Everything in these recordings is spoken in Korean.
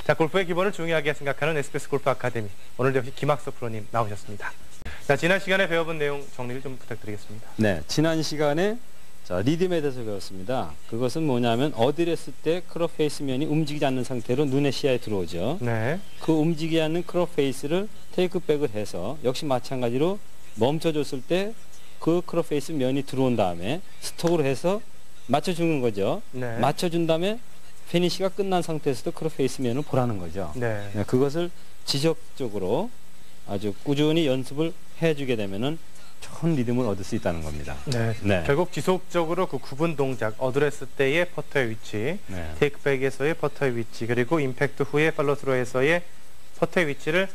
자, 골프의 기본을 중요하게 생각하는 SBS 골프 아카데미. 오늘도 역시 김학석 프로님 나오셨습니다. 자, 지난 시간에 배워본 내용 정리를 좀 부탁드리겠습니다. 네, 지난 시간에 리듬에 대해서 배웠습니다. 그것은 뭐냐면 어드레스 때 크롭 페이스 면이 움직이지 않는 상태로 눈의 시야에 들어오죠. 네. 그 움직이지 않는 크롭 페이스를 테이크백을 해서 역시 마찬가지로 멈춰줬을 때 그 크롭 페이스 면이 들어온 다음에 스톡으로 해서 맞춰주는 거죠. 네. 맞춰준 다음에 피니시가 끝난 상태에서도 크롭 페이스 면을 보라는 거죠. 네. 네, 그것을 지속적으로 아주 꾸준히 연습을 해주게 되면은 좋은 리듬을 얻을 수 있다는 겁니다. 네. 네. 결국 지속적으로 그 구분 동작, 어드레스 때의 퍼터의 위치, 네. 테이크백에서의 퍼터의 위치, 그리고 임팩트 후에 팔로스로에서의 퍼터의 위치를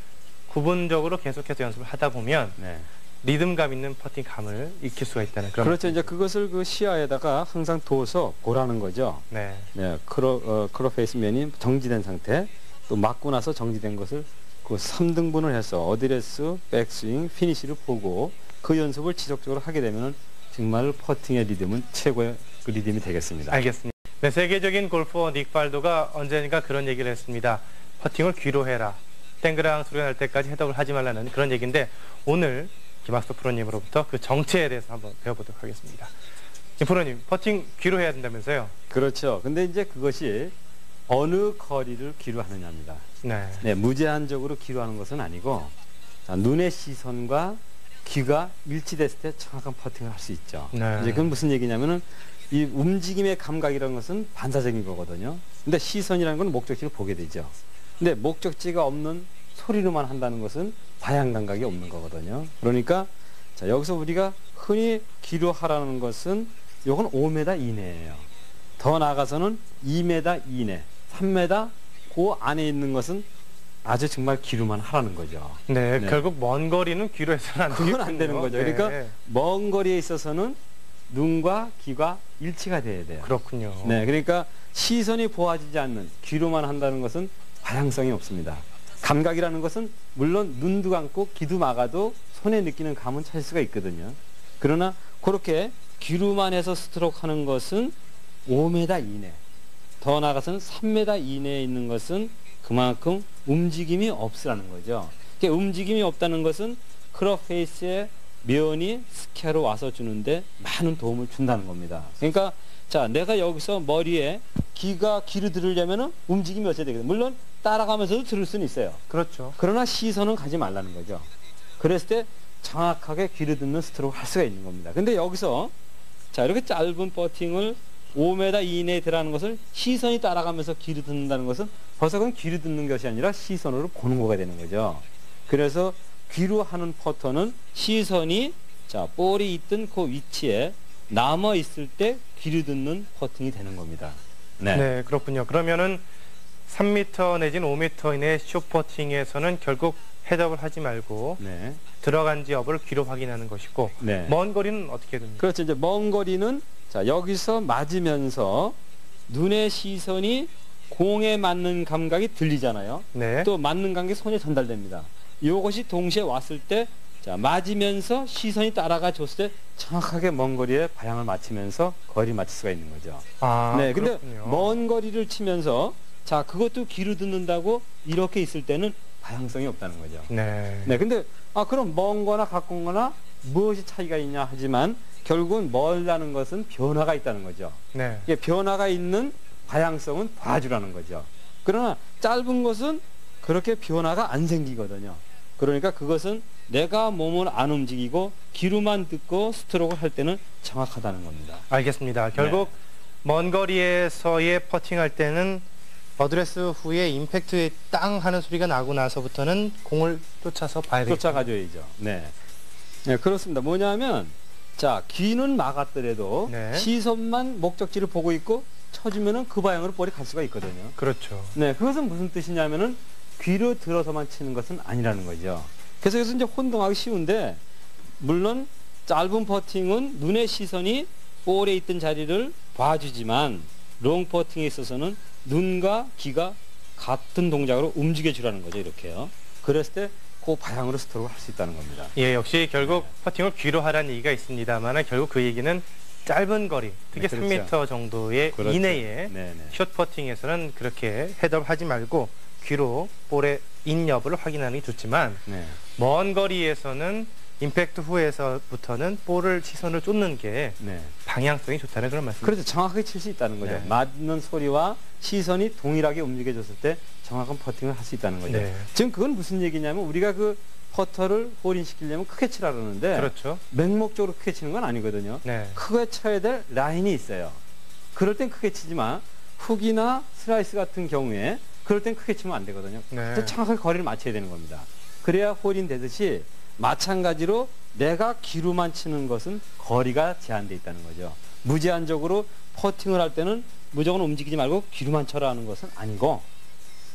구분적으로 계속해서 연습을 하다 보면 네. 리듬감 있는 퍼팅 감을 익힐 수가 있다는 그런. 그렇죠. 이제 그것을 그 시야에다가 항상 둬서 보라는 거죠. 네. 네. 크롭 페이스 면이 정지된 상태, 또 맞고 나서 정지된 것을 그 3등분을 해서 어드레스, 백스윙, 피니시를 보고 그 연습을 지속적으로 하게 되면 정말 퍼팅의 리듬은 최고의 그 리듬이 되겠습니다. 알겠습니다. 네, 세계적인 골퍼 닉 팔도가 언젠가 그런 얘기를 했습니다. 퍼팅을 귀로 해라. 땡그랑 소리가 날 때까지 해독을 하지 말라는 그런 얘기인데, 오늘 김학석 프로님으로부터 그 정체에 대해서 한번 배워보도록 하겠습니다. 김 프로님, 퍼팅 귀로 해야 된다면서요? 그렇죠. 근데 이제 그것이 어느 거리를 귀로 하느냐입니다. 네. 네, 무제한적으로 귀로 하는 것은 아니고, 자, 눈의 시선과 귀가 일치됐을 때 정확한 퍼팅을 할 수 있죠. 네. 이제 그건 무슨 얘기냐면은 이 움직임의 감각이라는 것은 반사적인 거거든요. 근데 시선이라는 건 목적지를 보게 되죠. 근데 목적지가 없는 소리로만 한다는 것은 방향 감각이 없는 거거든요. 그러니까 자, 여기서 우리가 흔히 귀로 하라는 것은 요건 5m 이내예요. 더 나아가서는 2m 이내, 3m 그 안에 있는 것은 아주 정말 귀로만 하라는 거죠. 네, 네. 결국 먼 거리는 귀로 해서는 안 되겠군요. 그건 안 되는 거죠. 네. 그러니까 먼 거리에 있어서는 눈과 귀가 일치가 돼야 돼요. 그렇군요. 네, 그러니까 시선이 보아지지 않는 귀로만 한다는 것은 방향성이 없습니다. 감각이라는 것은 물론 눈도 감고 귀도 막아도 손에 느끼는 감은 찾을 수가 있거든요. 그러나 그렇게 귀로만 해서 스트로크 하는 것은 5m 이내, 더 나아가서는 3m 이내에 있는 것은 그만큼 움직임이 없으라는 거죠. 그러니까 움직임이 없다는 것은 크롭 페이스의 면이 스퀘어로 와서 주는데 많은 도움을 준다는 겁니다. 그러니까 자, 내가 여기서 머리에 귀로 들으려면은 움직임이 어찌 되거든요. 물론 따라가면서도 들을 수는 있어요. 그렇죠. 그러나 시선은 가지 말라는 거죠. 그랬을 때 정확하게 귀로 듣는 스트로크를 할 수가 있는 겁니다. 근데 여기서 자, 이렇게 짧은 퍼팅을 5m 이내에 들어가는 것을 시선이 따라가면서 귀로 듣는다는 것은 벌써 그건 귀로 듣는 것이 아니라 시선으로 보는 거가 되는 거죠. 그래서 귀로 하는 퍼터는 시선이 자, 볼이 있던 그 위치에 남아 있을 때 귀로 듣는 퍼팅이 되는 겁니다. 네. 네, 그렇군요. 그러면은 3m 내지는 5m 이내 숏퍼팅에서는 결국 헤드업을 하지 말고 네. 들어간지 여부를 귀로 확인하는 것이고, 네. 먼 거리는 어떻게 됩니까? 그렇죠. 이제 먼 거리는 자, 여기서 맞으면서 눈의 시선이 공에 맞는 감각이 들리잖아요. 네. 또 맞는 감각이 손에 전달됩니다. 이것이 동시에 왔을 때 자, 맞으면서 시선이 따라가 줬을 때 정확하게 먼 거리에 방향을 맞추면서 거리 맞출 수가 있는 거죠. 아, 네, 근데 그렇군요. 먼 거리를 치면서 자, 그것도 귀로 듣는다고 이렇게 있을 때는 방향성이 없다는 거죠. 네. 네, 근데 그럼 먼 거나 가까운 거나 무엇이 차이가 있냐 하지만 결국은 멀다는 것은 변화가 있다는 거죠. 네. 이게 변화가 있는 방향성은 봐주라는 거죠. 그러나 짧은 것은 그렇게 변화가 안 생기거든요. 그러니까 그것은 내가 몸을 안 움직이고 귀로만 듣고 스트로크를 할 때는 정확하다는 겁니다. 알겠습니다. 결국 먼 거리에서의 퍼팅할 때는 어드레스 후에 임팩트에 땅 하는 소리가 나고 나서부터는 공을 쫓아서 봐야 되겠죠. 쫓아가줘야죠. 네. 네, 그렇습니다. 뭐냐면 자, 귀는 막았더라도 네. 시선만 목적지를 보고 있고 쳐주면은 그 방향으로 볼이 갈 수가 있거든요. 그렇죠. 네, 그것은 무슨 뜻이냐면은 귀로 들어서만 치는 것은 아니라는 거죠. 그래서 여기서 이제 혼동하기 쉬운데, 물론 짧은 퍼팅은 눈의 시선이 볼에 있던 자리를 봐주지만 롱 퍼팅에 있어서는 눈과 귀가 같은 동작으로 움직여주라는 거죠. 이렇게요. 그랬을 때 그 방향으로 스트로크를 할 수 있다는 겁니다. 예, 역시 결국 퍼팅을 귀로 하라는 얘기가 있습니다만, 결국 그 얘기는 짧은 거리, 특히 네, 그렇죠. 3m 정도의 그렇죠. 이내에 네네. 숏 퍼팅에서는 그렇게 헤드업 하지 말고 귀로 볼의 인 여부를 확인하는 게 좋지만 네. 먼 거리에서는 임팩트 후에서부터는 볼을 시선을 쫓는 게 네. 방향성이 좋다는 그런 말씀입니다. 그래서 정확하게 칠 수 있다는 거죠. 네. 맞는 소리와 시선이 동일하게 움직여졌을 때 정확한 퍼팅을 할 수 있다는 거죠. 네. 지금 그건 무슨 얘기냐면 우리가 그 퍼터를 홀인시키려면 크게 치라 그러는데 그렇죠. 맹목적으로 크게 치는 건 아니거든요. 네. 크게 쳐야 될 라인이 있어요. 그럴 땐 크게 치지만 훅이나 슬라이스 같은 경우에 그럴 땐 크게 치면 안 되거든요. 네. 그래서 정확하게 거리를 맞춰야 되는 겁니다. 그래야 홀인 되듯이 마찬가지로 내가 기로만 치는 것은 거리가 제한되어 있다는 거죠. 무제한적으로 퍼팅을 할 때는 무조건 움직이지 말고 기로만 쳐라 하는 것은 아니고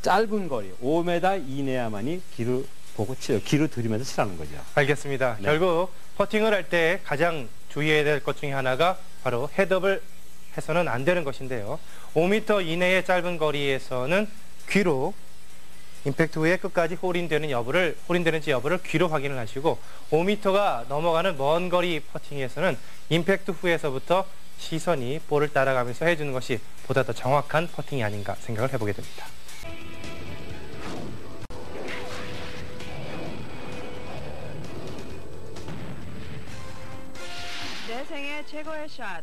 짧은 거리 5m 이내야만이 기로 보고 치요. 기로 들이면서 치라는 거죠. 알겠습니다. 네. 결국 퍼팅을 할 때 가장 주의해야 될 것 중에 하나가 바로 헤드업을 해서는 안 되는 것인데요. 5m 이내의 짧은 거리에서는 귀로 임팩트 후에 끝까지 홀인되는지 여부를 귀로 확인을 하시고 5m가 넘어가는 먼 거리 퍼팅에서는 임팩트 후에서부터 시선이 볼을 따라가면서 해주는 것이 보다 더 정확한 퍼팅이 아닌가 생각을 해보게 됩니다. 내 생애 최고의 샷.